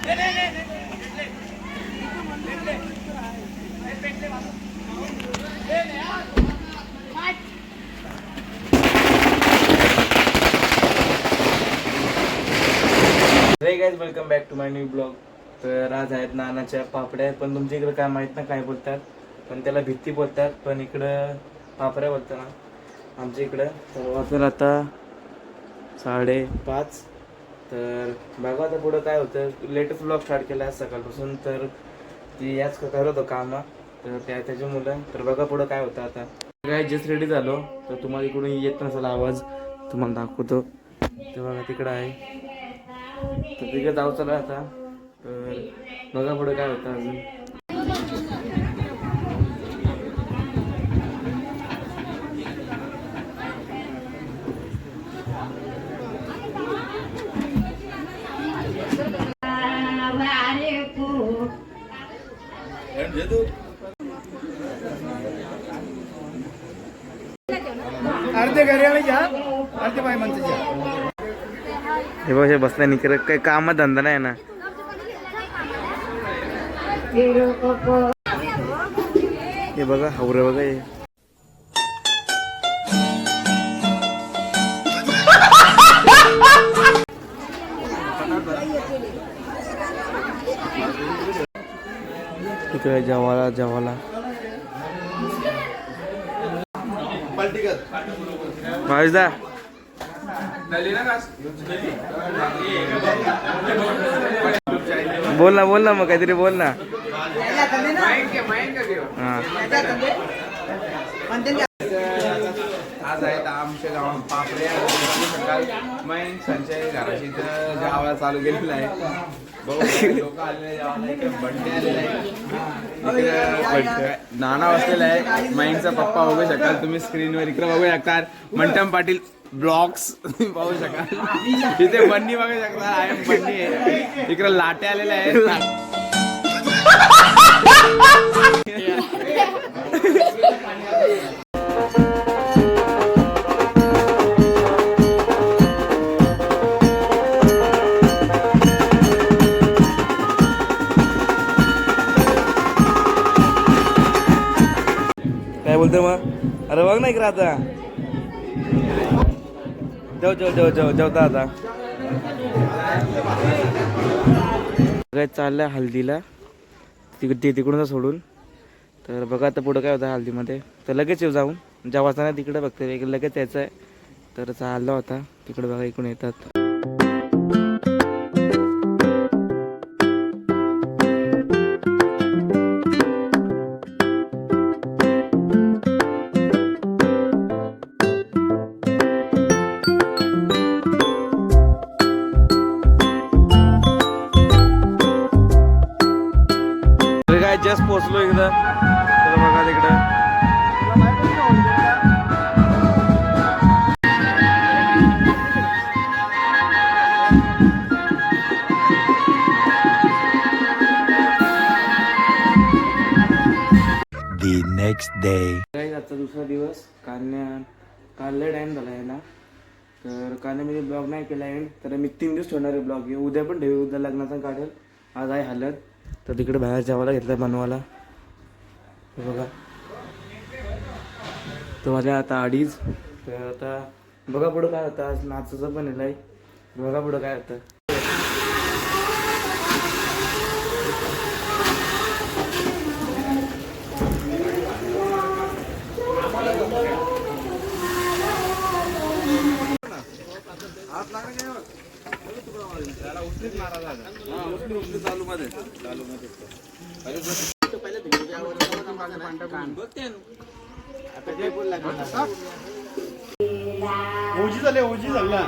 हे guys, welcome back to my new blog. तर आज आहेत नानाच्या पापड्या, पण तुमच्या इकडे काय माहीत ना काय बोलतात, पण त्याला भित्ती बोलतात, पण इकडं पापड्या बोलतात ना आमच्या इकडं. तर आता 5:30. तर बघा आता पुढं काय होतं. लेटेस्ट ब्लॉग स्टार्ट केला आहे सकाळपासून, तर ती याच करत होतो कामं, तर त्याची मुलं. तर बघा पुढं काय होतं. आता काय जस्ट रेडी झालो, तर तुम्हाला इकडून येत नसेल आवाज, तुम्हाला दाखवतो. तर बघा तिकडं आहे, तर तिकडे जाऊ चला आता. तर बघा पुढे काय होतं अजून. अर्धे घरी घ्या, अर्धे बाय म्हणते. हे बघा बसल्या निकर काही काम धंदा नाही ना. हे बघा हावरे बघा हे. इकडे जेवाला माहिदा बोल ना मग काहीतरी बोल ना. आज आहेत आमच्या गावात पापड्या सकाळ मैन संचय घराशी जेवायला चालू केलेलं आहे. लोक आलेले जेवायला, इकडे बड्डे आलेला आहे, इकडे नाना बसलेला आहे. मैनचा पप्पा बघू शकाल तुम्ही स्क्रीनवर, इकडे बघू शकता मंटम पाटील ब्लॉग्स पाहू शकाल, इथे बन्नी बघू शकता. आय एम बन्नी आहे. इकडे लाटे आलेले आहेत. काय बोलतो मग? अरे बघ ना इकडे आता. जेवता आता. काय चाललंय हल्दीला, तिकडून सोडून. तर बघा आता पुढं काय होतं हल्दीमध्ये. तर लगेच येऊ जाऊन जेवायचं नाही तिकडे बघते, लगेच यायचं आहे. तर चालला होता तिकडे, बघा इकडून येतात. जस्ट पोचलो एकदा. तर बघा तिकडे The next day. आजचा दुसरा दिवस. काल टाइम झाला आहे ना, तर काल मी ब्लॉग नाही केला एंड. तर मी 3 दिवस ठेवणार आहे ब्लॉग. उद्या पण ठेवू, उद्या लग्नाचा काढेल. आज आहे हलद. तर तिकडे बाहेर जेवायला घेतलं बनवायला. बघा तो माझ्या आता 2:30. तर आता बघा पुढं काय होतं. आज नाचाचं पण आहे. बघा पुढं काय होतं. ओजी झाले, ओजी झाला.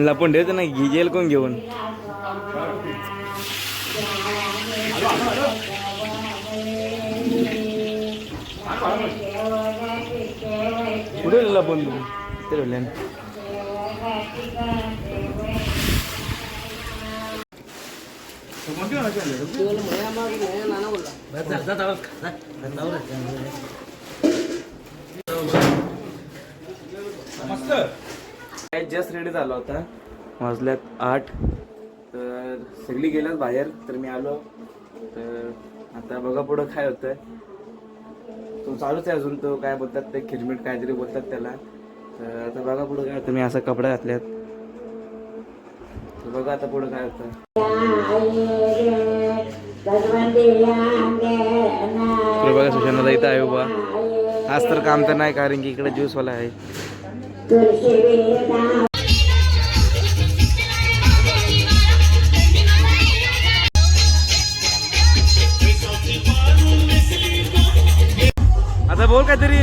लपून ठेवते ना, घेईल कोण घेऊन. कुठे लपून तू ते जस्ट रेडी झाला होता, वाजल्यात 8. तर सगळी गेल्यात बाहेर, तर मी आलो. तर आता बघा पुढं काय होतं. तो चालूच आहे अजून, तो काय बोलतात ते खिरमीट काहीतरी बोलतात त्याला. तर आता बघा पुढं काय होतं. मी असा कपडा घातल्यात, तर बघा आता पुढं काय होतं. तर बघा सुशांतदा इथं आहे उभा. आज तर काम तर नाही, कारण की इकडे ज्यूसवाला आहे. आता बोल काहीतरी.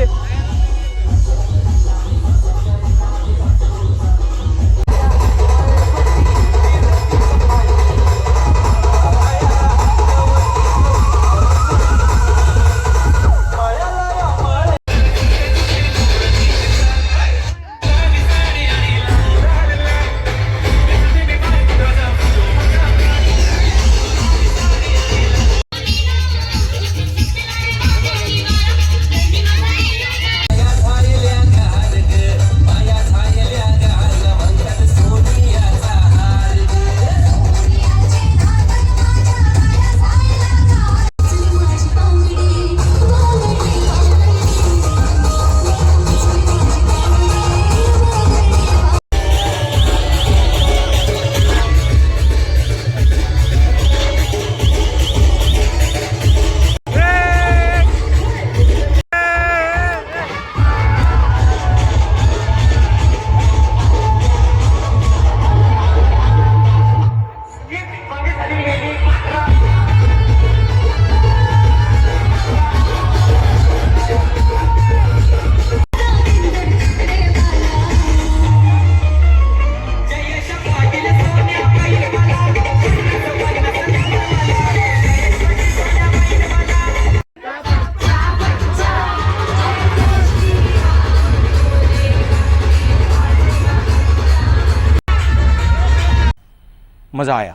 मज़ा आया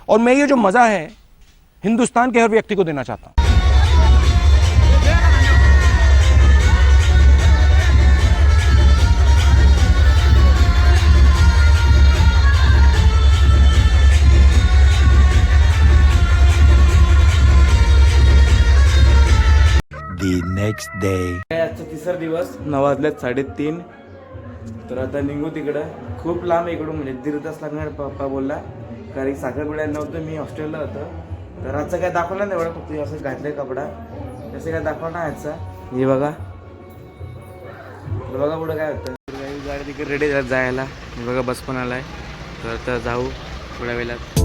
और मैं ये जो मज़ा है हिंदुस्तान के हर व्यक्ति को देना चाहता हूँ। The next day. आजचा तिसरा दिवस, 9 वाजल्यात 3:30. तर आता निघू तिकडं. खूप लांब इकडून, म्हणजे 1.5 तास लागणार पप्पा बोलला, कारण साखरपुड्याला नव्हतं, मी हॉस्टेलला होतो. तर आजचं काय दाखवणार नाही एवढं, फक्त असं घातलंय कपडा, तसं काय दाखवणार आजचा. हे बघा, तर बघा पुढं काय होतं. गाडी तिकडे रेडी जायला. हे बघा बस पण आलाय. तर आता जाऊ थोड्या वेळात.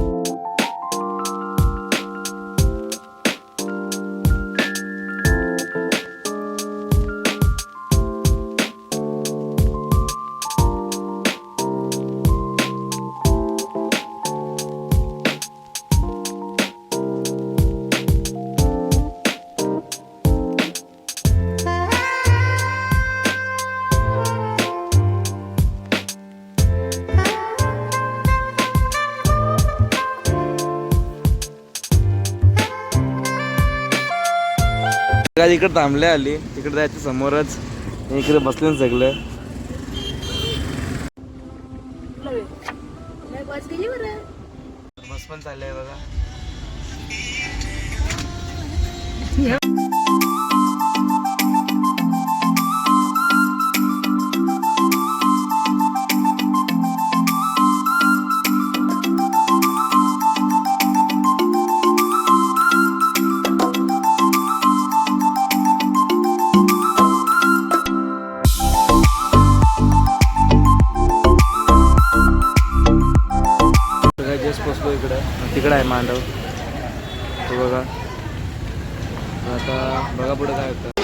गाडी इकडे थांबले आली, तिकडे जायचं समोरच. इकडे बसले सगळं. बस पण चाललंय बघा. जस्ट पोचलो इकडं. तिकडं आहे मांडव, तो बघा. आता बघा पुढे काय होतं.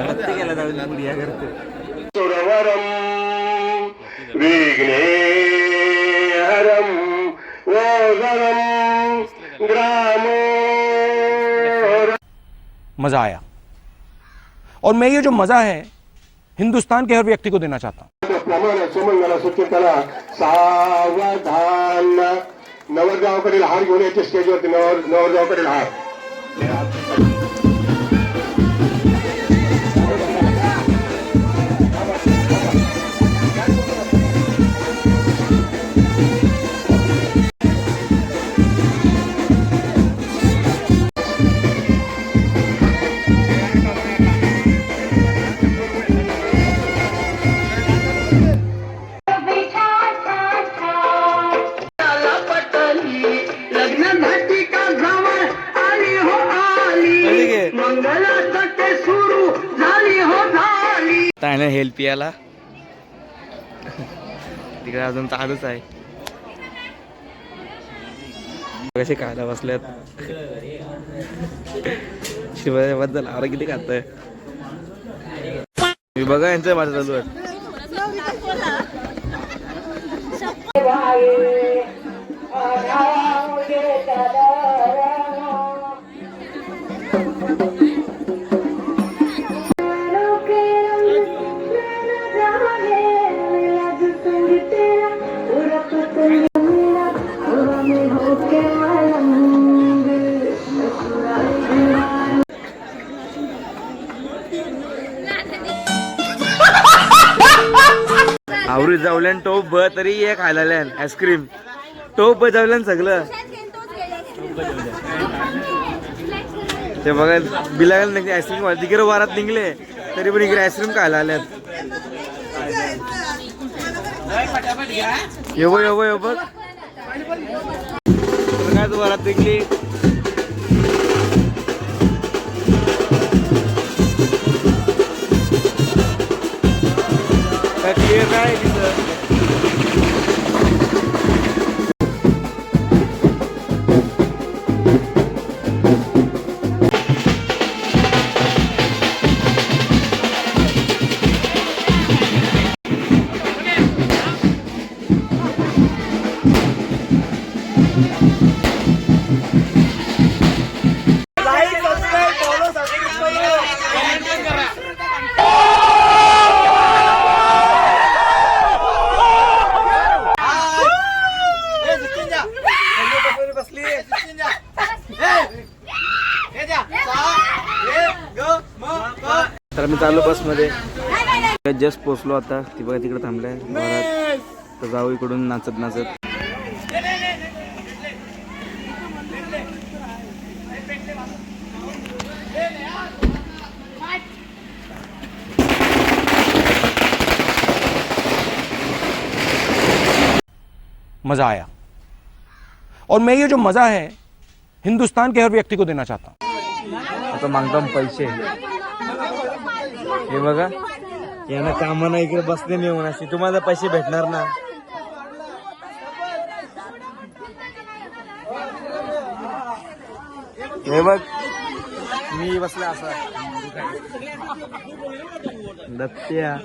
प्रत्येकाला जाऊन मुडिया करतो. सुरवरम विघ्नेहरम वोदरम ग्रामो. मजा आया और मैं ये जो मजा है हिंदुस्तान के हर व्यक्ति को देना चाहता हूं. प्रमाण सुमंगला सुचितला सावधान. नवरगावकडील हार घेऊन यायचे स्टेजवरती. नवरगावकडील हार. त्याने हेल्प याला तिकडे अजून चालूच आहे. कसे खायला बसल्यात शिवाबद्दल आवर किती खात मी बघा यांचं माझं चालू आहे. आवरी जावल्यान टोप ब तरी हे खायला आईस्क्रीम टोप ब जावल्यान सगळं ते बघा बिलायला नाही आईस्क्रीम तिकडे वारात निघले तरी पण इकडे आईस्क्रीम खायला आल्यात. येव येव येव बघ काय तू वारात निघली. क्लिअर नाही तिथं. तर मी चाललो बसमध्ये. जस्ट पोचलो आता. ती बघा तिकडे थांबलाय घरात. तर जाऊ इकडून नाचत नाचत. मजा आया और मैं ये जो मजा है हिंदुस्तान के हर व्यक्ति को देना चाहता हूं. आता मागता पैसे हे बघा यांना कामाना इकडे बसले नाही म्हणून अशी तुम्हाला पैसे भेटणार ना. हे बघ मी बसला असा दत्त्या